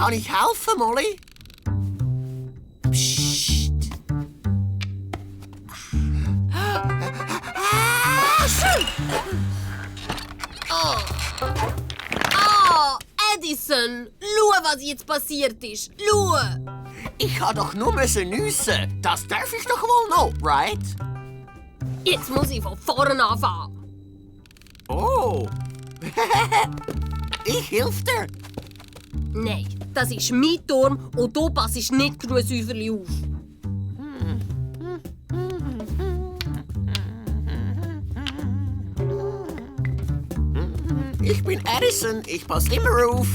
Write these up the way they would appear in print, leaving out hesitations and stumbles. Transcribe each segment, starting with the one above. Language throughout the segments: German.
Kann ich helfen, Molly? Psst. Edison, schau, was jetzt passiert ist. Schau. Ich kann doch nur nüssen. Das darf ich doch wohl noch, right? Jetzt muss ich von vorne anfangen. Oh. Ich hilf dir. Nein, das ist mein Turm und du passest nicht grusüferli auf. Ich bin Edison, ich pass immer auf.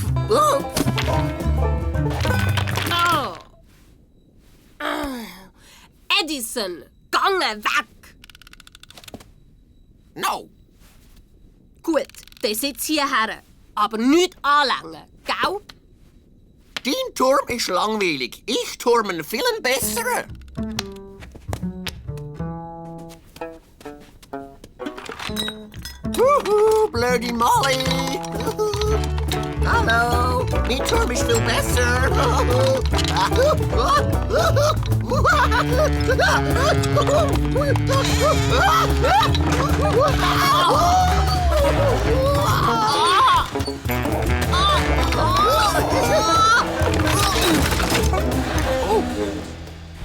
Edison, gange weg! No. Gut, dann sitz hierher. Aber nicht anlängen, gell? Dein Turm ist langweilig. Ich turm einen viel besseren. Blöde Molly. Hallo, mein Turm ist viel besser.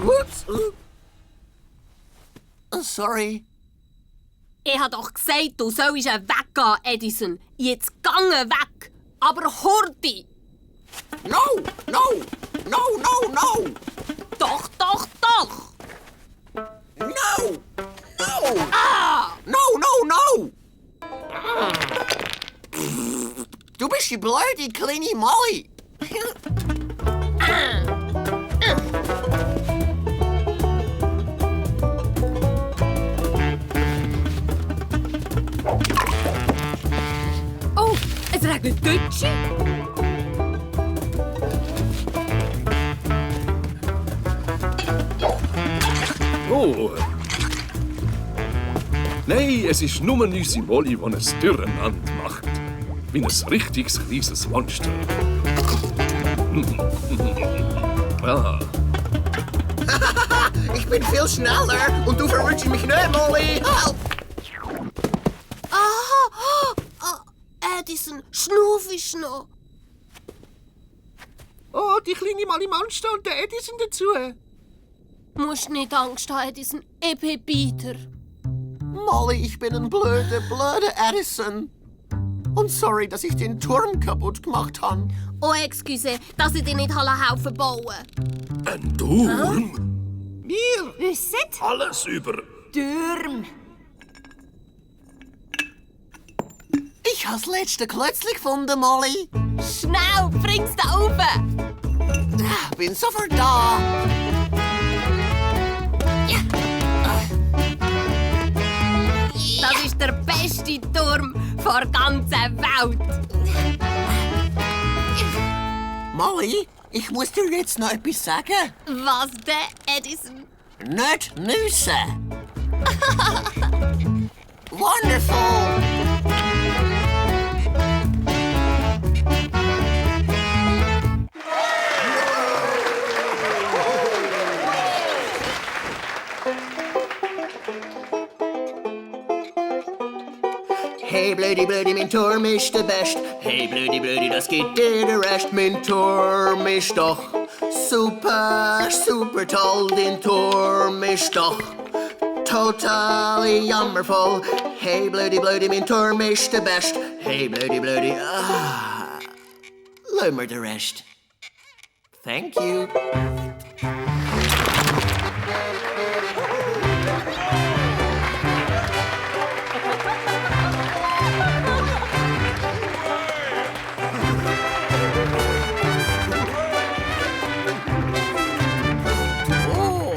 Ups. Sorry. Ich hab doch gesagt, du sollst weggehen, Edison. Jetzt gange weg. Aber Horti! No, no, no, no, no. Doch, doch, doch! No, no. Ah! No, no, no. Du bist die blöde kleine Molly. Oh, es regnet Deutsche. Oh. Nein, es ist nur unsere Molly, die ein Durcheinander macht. Wie ein richtiges kleines Monster. Ah. Ich bin viel schneller und du verwünschst mich nicht, Molly. Help! Edison, schnuff ist noch. Oh, die kleine Molly Monster und der Edison dazu. Musst nicht Angst haben, Edison. Ich bin Peter. Molly, ich bin ein blöder Edison. Und sorry, dass ich den Turm kaputt gemacht habe. Oh, excuse, dass ich dir nicht helfen bauen. Ein Turm? Wir? Wissen? Alles über. Turm. Ich habe das letzte Klötzchen gefunden, Molly. Schnell, bring's da rauf! Bin sofort da. Das ist der beste Turm der ganzen Welt. Molly, ich muss dir jetzt noch etwas sagen. Was denn, Edison? Nicht nüssen. Wonderful. Hey, blödi, mein Turm ist der Best. Hey, blödi, das geht dir der Rest. Mein Turm ist doch super, super toll. Dein Turm ist doch total jammervoll. Hey, blödi, mein Turm ist der Best. Hey, blödi, lass mir den Rest. Thank you. Oh.